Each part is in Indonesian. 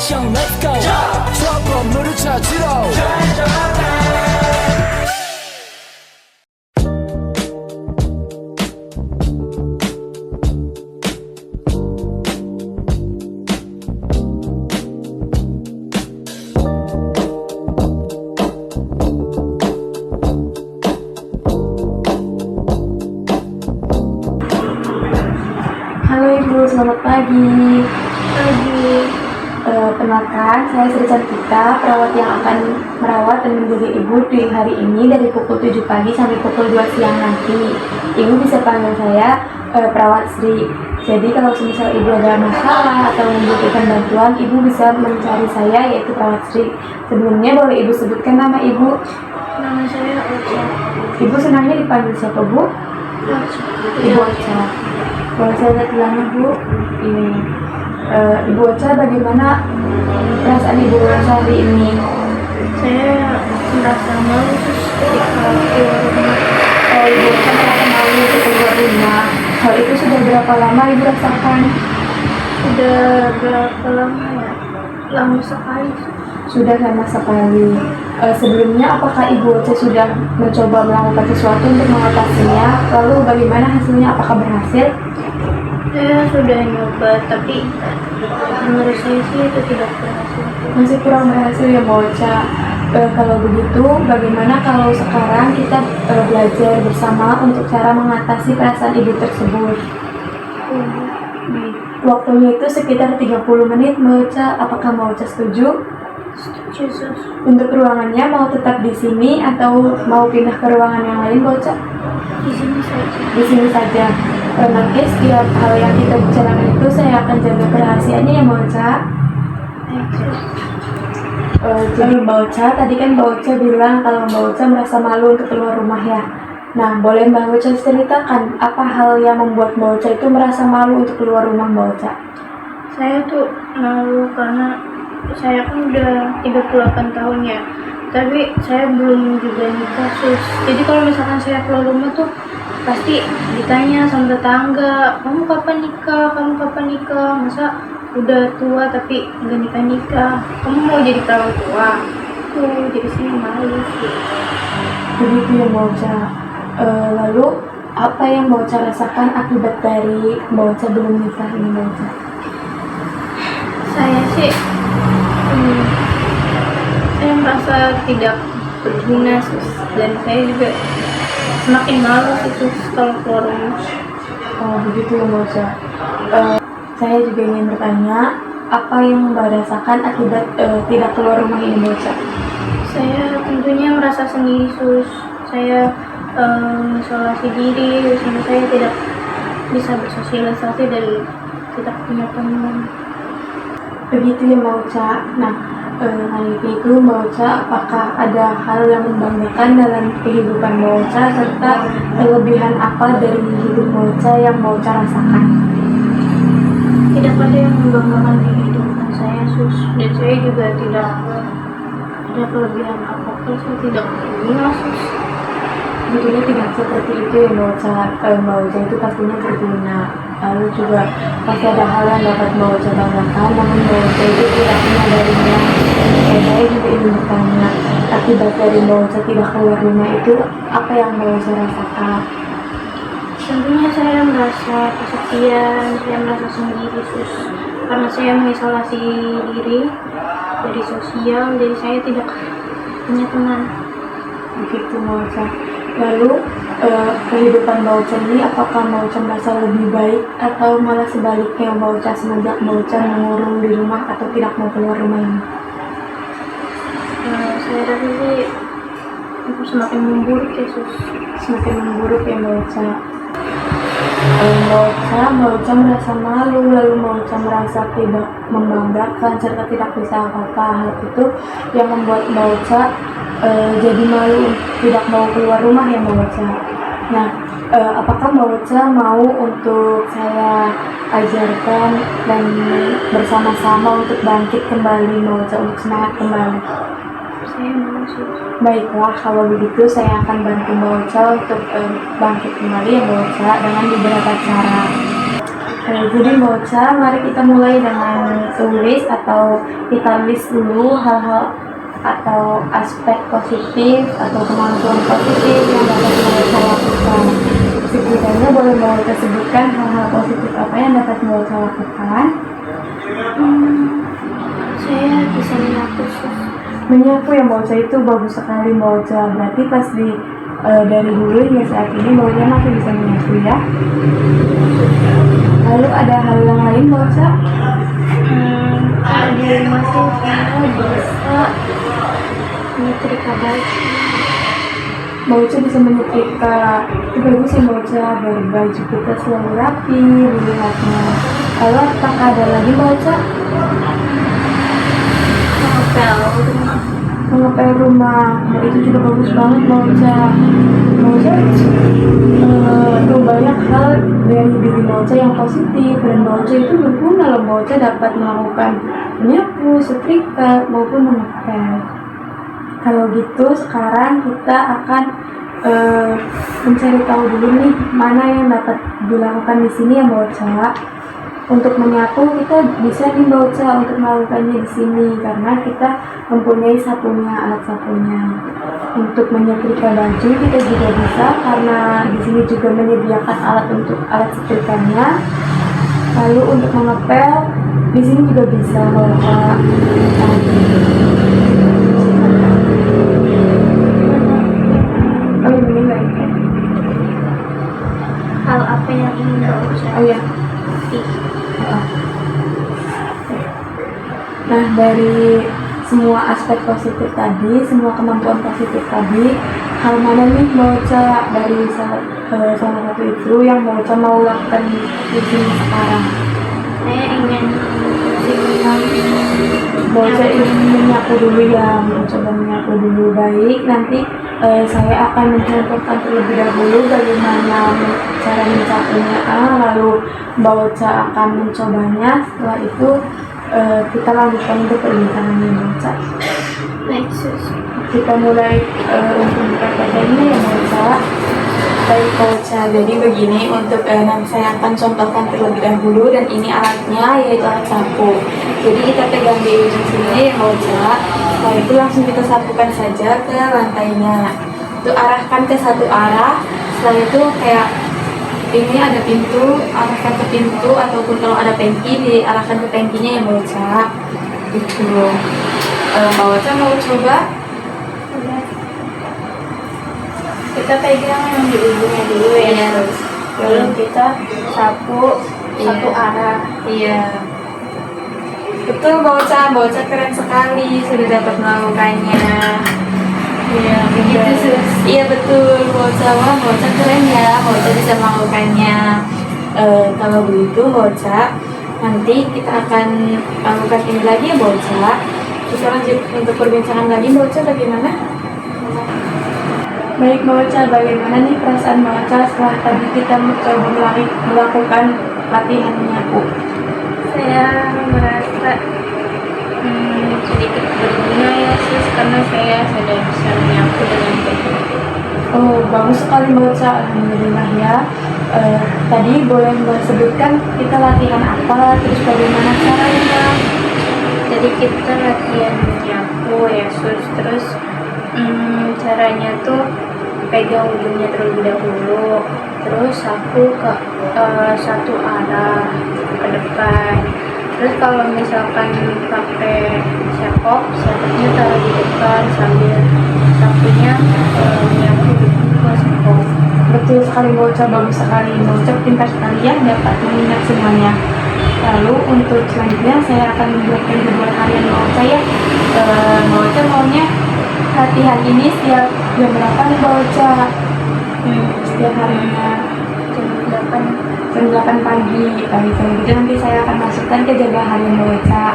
액션 let's go 저 건물을 찾으러 Halo Ibu, selamat pagi. Perkenalkan, saya Sri Cantika, perawat yang akan merawat dan menjaga Ibu di hari ini dari pukul 7 pagi sampai pukul 2 siang nanti. Ibu bisa panggil saya perawat Sri. Jadi kalau misal Ibu ada masalah atau membutuhkan bantuan, Ibu bisa mencari saya, yaitu perawat Sri. Sebelumnya boleh Ibu sebutkan nama Ibu? Nama saya Ocha. Ibu senangnya dipanggil siapa, Bu? Ibu Ocha. Boleh saya lihat bilangnya, Bu? Ini. Ibu Ocha, bagaimana perasaan Ibu Ocha hari ini? Saya merasa malu ketika keluar rumah. Ibu Ocha merasa malu untuk keluar rumah. Hal itu sudah berapa lama Ibu rasakan? Sudah berapa lama ya? Lama sekali. Sudah lama sekali. Sebelumnya apakah Ibu Ocha sudah mencoba melakukan sesuatu untuk mengatasinya? Lalu bagaimana hasilnya? Apakah berhasil? Saya sudah nyoba, tapi menurut saya sih itu tidak berhasil. Masih kurang berhasil ya, Bu Ocha. Kalau begitu, bagaimana kalau sekarang kita belajar bersama untuk cara mengatasi perasaan Ibu tersebut? Baik. Waktunya itu sekitar 30 menit, Bu Ocha. Apakah Bu Ocha setuju? Setuju, Sus. Untuk ruangannya mau tetap di sini atau mau pindah ke ruangan yang lain, Bu Ocha? Di sini saja. Di sini saja. Nanti setiap hal yang kita bicarakan itu saya akan jaga kerahasiaannya ya, Bu Ocha. Baik, Sus. Jadi Mbak Ocha, tadi kan Mbak Ocha bilang kalau Mbak Ocha merasa malu untuk keluar rumah ya. Nah, boleh Mbak Ocha ceritakan apa hal yang membuat Mbak Ocha itu merasa malu untuk keluar rumah, Mbak Ocha? Saya tuh malu karena saya kan udah 38 tahun ya. Tapi saya belum juga nikah, Sus. Jadi kalau misalkan saya keluar rumah tuh pasti ditanya sama tetangga, kamu kapan nikah, kamu kapan nikah, masa udah tua tapi nggak nikah, kamu mau jadi perawan tua. Tuh, jadi saya malu sih. Begitu ya, Mbak Ocha. Lalu apa yang Mbak Ocha rasakan akibat dari Mbak Ocha belum nikah ini, Mbak Ocha? Saya sih saya merasa tidak berguna, Sus. Dan saya juga semakin malu sih, Sus, kalau keluar rumah. Oh, begitu ya, Mbak Ocha. Saya juga ingin bertanya, apa yang Mbak rasakan akibat tidak keluar rumah ini, Mbak Ocha? Saya tentunya merasa sendiri, Sus. Saya isolasi diri, sehingga saya tidak bisa bersosialisasi dan tidak punya teman. Begitu ya, Mbak Ocha. Nah, itu Mbak Ocha, apakah ada hal yang membanggakan dalam kehidupan Mbak Ocha serta kelebihan apa dari hidup Mbak Ocha yang Mbak Ocha rasakan? Tidak ada yang membanggakan di kehidupan saya, Sus. Dan saya juga tidak ada kelebihan apapun. Saya tidak berguna, Sus. Tentunya tidak seperti itu ya, Mbak Ocha. Mbak Ocha itu pastinya berguna. Lalu juga pasti ada hal yang dapat Mbak Ocha banggakan, namun Mbak Ocha itu tidak menyadarinya. Saya juga ingin bertanya, akibat dari Mbak Ocha tidak keluar rumah itu apa yang Mbak Ocha rasakan? Tentunya saya merasa kesepian, saya merasa sendiri, Sus. Karena saya mengisolasi diri dari sosial, jadi saya tidak punya teman. Begitu, Mbak Ocha. Lalu kehidupan Mbak Ocha ini apakah Mbak Ocha merasa lebih baik atau malah sebaliknya Mbak Ocha semenjak Mbak Ocha mengurung di rumah atau tidak mau keluar rumah ini? Saya rasa sih itu semakin memburuk ya, Sus. Semakin memburuk ya, Mbak Ocha. Mbak Ocha merasa malu, lalu Mbak Ocha merasa tidak membanggakan serta tidak bisa apa-apa. Hal itu yang membuat Mbak Ocha jadi malu, tidak mau keluar rumah ya, Mbak Ocha. Nah, apakah Mbak Ocha mau untuk saya ajarkan dan bersama-sama untuk bangkit kembali, Mbak Ocha, untuk semangat kembali? Saya mau, Sus. Baiklah, kalau begitu saya akan bantu Mbak Ocha untuk bangkit kembali ya, Mbak Ocha, dengan beberapa cara. Jadi Boca, mari kita mulai dengan tulis atau kita list dulu hal-hal atau aspek positif atau kemampuan positif yang dapat Boca lakukan. Sekiranya boleh Boca sebutkan hal-hal positif apa yang dapat Boca lakukan? Saya bisa menyapu, Sus. Menyapu yang Boca itu bagus sekali Boca. Berarti pas dari dulu hingga saat ini Boca masih bisa menyapu ya. Lalu ada hal yang lain Boca? Di rumah sih saya bisa menyetrika baju. Boca bisa menyetrika, itu bagus ya Boca, biar baju kita selalu rapi dilihatnya. Lalu apakah ada lagi Boca? Mengepel rumah, nah, itu juga bagus banget Boca. Boca tuh banyak hal dari diri Boca yang positif, dan Boca itu berguna loh. Boca dapat melakukan menyapu, setrika maupun mengepel. Kalau gitu sekarang kita akan mencari tahu dulu nih mana yang dapat dilakukan di sini ya Boca. Untuk menyapu kita bisa nih Boca untuk melakukannya di sini karena kita mempunyai sapunya, alat sapunya. Untuk menyetrika baju kita juga bisa karena di sini juga menyediakan alat untuk alat setrikanya. Lalu untuk mengepel di sini juga bisa Boca. Oh ini baik. Hal apa yang ingin Bapak saya? Oh ya. Nah, dari semua aspek positif tadi, semua kemampuan positif tadi, hal mana nih Boca dari salah satu itu yang Boca mau lakukan di sini sekarang? Saya ingin Boca ingin menyapu dulu ya, mencoba menyapu dulu. Baik, nanti saya akan mencontohkan terlebih dahulu bagaimana cara menyapunya, lalu Boca akan mencobanya. Setelah itu kita lanjutkan untuk perbincangannya Boca. baik, Sus. Kita mulai untuk buka kajiannya ya Boca. Baik Boca, jadi begini untuk nanti saya akan contohkan terlebih dahulu, dan ini alatnya yaitu alat sapu. Jadi kita pegang di ujung sini ya Boca. Setelah itu langsung kita sapukan saja ke lantainya. Itu arahkan ke satu arah. Setelah itu kayak ini ada pintu, arahkan ke pintu, ataupun kalau ada pengki diarahkan ke pengkinya ya Boca. Gitu. Boca mau coba? Kita pegang yang di ujungnya dulu ya, Iya. Sus. Lalu kita sapu satu arah. Iya. Betul Boca, Boca keren sekali sudah dapat melakukannya. Iya, begitu Sus. Iya betul Boca, wah Boca keren ya, Boca bisa melakukannya. Kalau begitu Boca, nanti kita akan lakukan ini lagi ya Boca. Kita lanjut untuk perbincangan lagi Boca, bagaimana? Baik Boca, bagaimana nih perasaan Boca setelah tadi kita mencoba melakukan latihan menyapu? Saya merasa sedikit berguna ya, Sus, karena saya sudah bisa menyapu dengan baik. Oh, bagus sekali Boca, alhamdulillah ya. Tadi boleh Mbak sebutkan kita latihan apa, terus bagaimana caranya? Jadi kita latihan menyapu ya, Sus. Terus caranya tuh pegang ujungnya terlebih dahulu, terus sapu ke satu arah ke depan. Terus kalau misalkan pakai sapuknya taruh di depan sambil sapunya menyapu di bawah sapuk. Betul sekali Boca, bagus sekali. Boca pintar sekali ya dapat mengingat semuanya. Lalu untuk selanjutnya saya akan membuatkan jadwal harian Boca ya. Boca maunya latihan ini setiap jam berapa nih Boca? Setiap harinya jam 8 pagi. Baik, kalau gitu nanti saya akan masukkan ke jadwal harian Boca.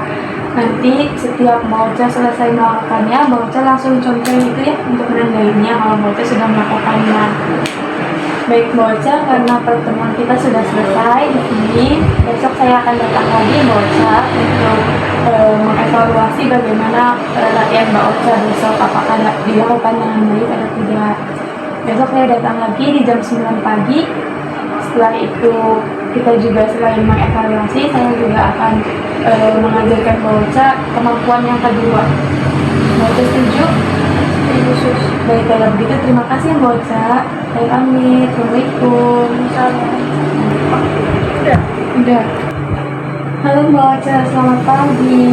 Nanti setiap Boca selesai melakukannya, Boca langsung contohin itu ya untuk menandainya kalau Boca sudah melakukannya. Baik Boca, karena pertemuan kita sudah selesai di sini, besok saya akan datang lagi Boca untuk mengevaluasi bagaimana latihan Boca besok, apakah dilakukan dengan baik atau tidak. Besok saya datang lagi di jam 9 pagi. Setelah itu kita juga selain mengevaluasi, saya juga akan mengajarkan Baca kemampuan yang kedua. Baca setuju? Setuju, sus. Baik, kalau begitu terima kasih ya Baca. Saya pamit. Assalamualaikum. Udah. Udah. Halo Baca, selamat pagi.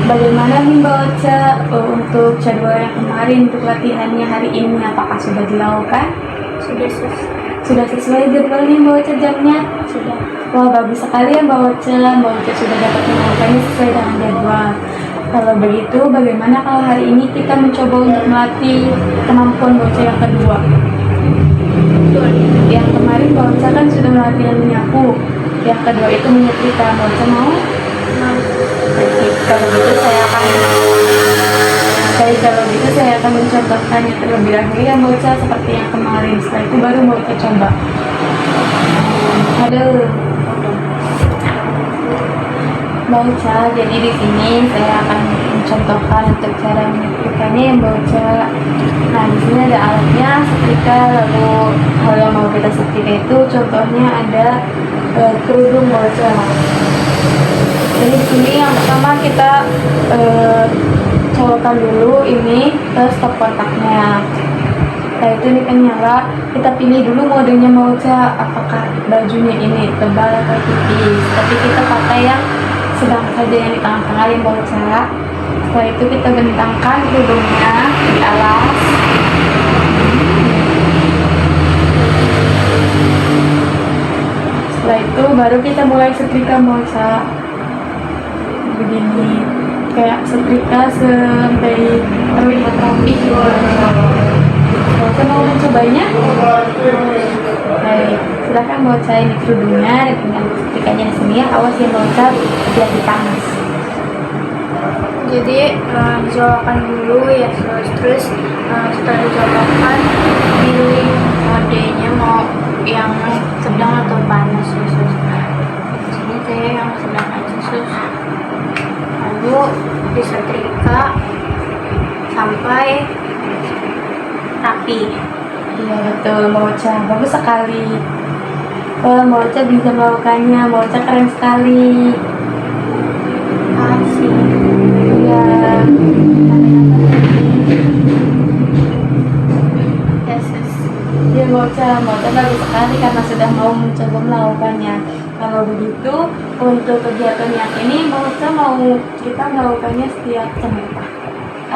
Bagaimana nih Baca untuk jadwal yang kemarin untuk latihannya hari ini? Apakah sudah dilakukan? Sudah, sus. Sudah sesuai jadwalnya Baca jamnya? Sudah. Wah, bagus sekali ya Baca. Baca sudah dapat melakukannya sesuai dengan jadwal. Kalau begitu, bagaimana kalau hari ini kita mencoba untuk melatih kemampuan Baca yang kedua? Betul. Yang kemarin Baca kan sudah melatih menyapu. Yang kedua itu menyetrika. Baca mau? Mau. Baik, kalau gitu saya akan mencontohkannya terlebih dahulu ya Baca seperti yang kemarin. Setelah itu baru Baca coba. Aduh. Baca, jadi di sini saya akan mencontohkan untuk cara menyetrikanya ya Baca. Nah, di sini ada alatnya setrika, lalu hal yang mau kita setrika itu contohnya ada kerudung Baca. Jadi di sini yang pertama kita colokan dulu ini ke stop kontaknya. Setelah itu ini kan nyala, kita pilih dulu modenya Baca, apakah bajunya ini tebal atau tipis. Tapi kita pakai yang sedang saja, yang di tengah-tengah yang Baca. Setelah itu kita bentangkan kerudungnya di alas. Setelah itu baru kita mulai setrika Baca. Begini, kayak setrika sampai terlihat rapi gitu. Baca mau mencobanya? Baik, silakan Baca, ini kerudungnya, tinggal setrikanya di sini ya. Awas ya Baca, hati-hati panas. Jadi dijolokkan dulu ya, sus. Terus setelah dijolokkan, pilih modenya mau yang sedang atau panas ya, sus. Di sini saya yang sedang aja, sus. Lalu disetrika sampai rapi. Iya betul Baca, bagus sekali. Baca bisa melakukannya, Baca keren sekali. Kasih. Iya. Ya, sus. Iya Baca bagus sekali karena sudah mau mencoba melakukannya. Kalau begitu untuk kegiatan yang ini Baca mau kita melakukannya setiap jam berapa?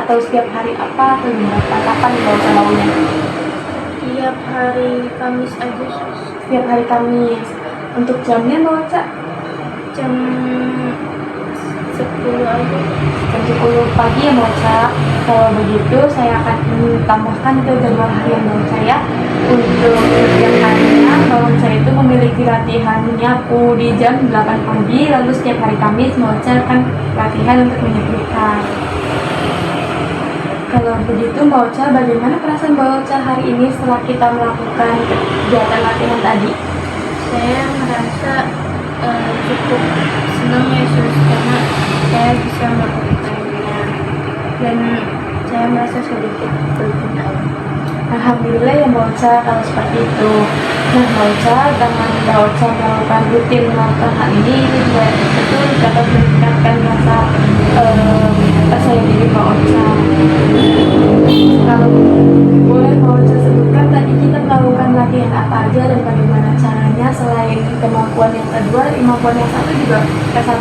Atau setiap hari apa atau gimana? Kapan Baca maunya? Tiap hari Kamis aja, sus. Setiap hari Kamis. Untuk jamnya Baca Jam 10 aja. jam 10 pagi ya Baca. Kalau begitu saya akan tambahkan ke jadwal harian Baca ya. Untuk setiap harinya Baca itu memiliki latihan menyapu di jam 8 pagi. Lalu setiap hari Kamis Baca akan latihan untuk menyetrika. Kalau begitu Baca, bagaimana perasaan Baca hari ini setelah kita melakukan kegiatan latihan tadi? Saya merasa cukup senang ya, sus, karena saya bisa melakukannya dan saya merasa sedikit berguna. Alhamdulillah ya Baca kalau seperti itu. Nah Baca, dengan Baca melakukan rutin melakukan hal ini juga itu dapat meningkatkan rasa diri Baca. Kalau boleh Baca sebutkan tadi kita melakukan latihan apa aja dan bagaimana caranya, selain kemampuan yang kedua, kemampuan yang satu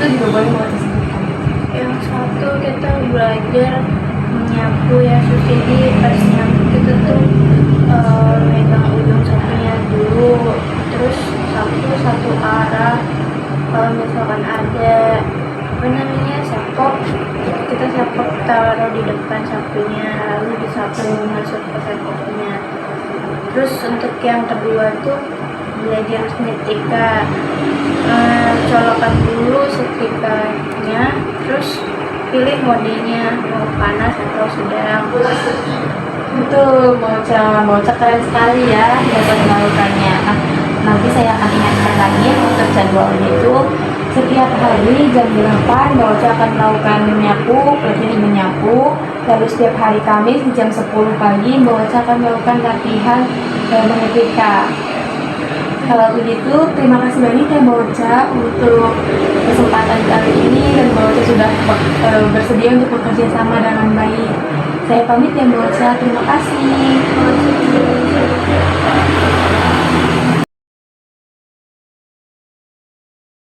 juga boleh Baca sebutkan. Yang satu kita belajar menyapu ya, sus. Jadi pas nyapu kita tuh megang ujung sapunya dulu, terus sapu satu arah. Kalau misalkan ada sapok, kita sapok taruh di depan sapunya, lalu disapu masuk ke sapoknya. Terus untuk yang kedua tuh belajar setrika, colokan dulu setrikanya, terus pilih modenya mau panas atau sedang. Betul Baca keren sekali ya dapat melakukannya. Nah, nanti saya akan ingatkan lagi untuk jadwalnya itu setiap hari jam 8 Baca akan melakukan latihan menyapu. Lalu setiap hari Kamis di jam 10 pagi Baca akan melakukan latihan menyetrika. Kalau begitu, terima kasih banyak ya Mbak Ocha untuk kesempatan kali ini dan Mbak Ocha sudah bersedia untuk bekerja sama dengan baik. Saya pamit ya Mbak Ocha, terima kasih.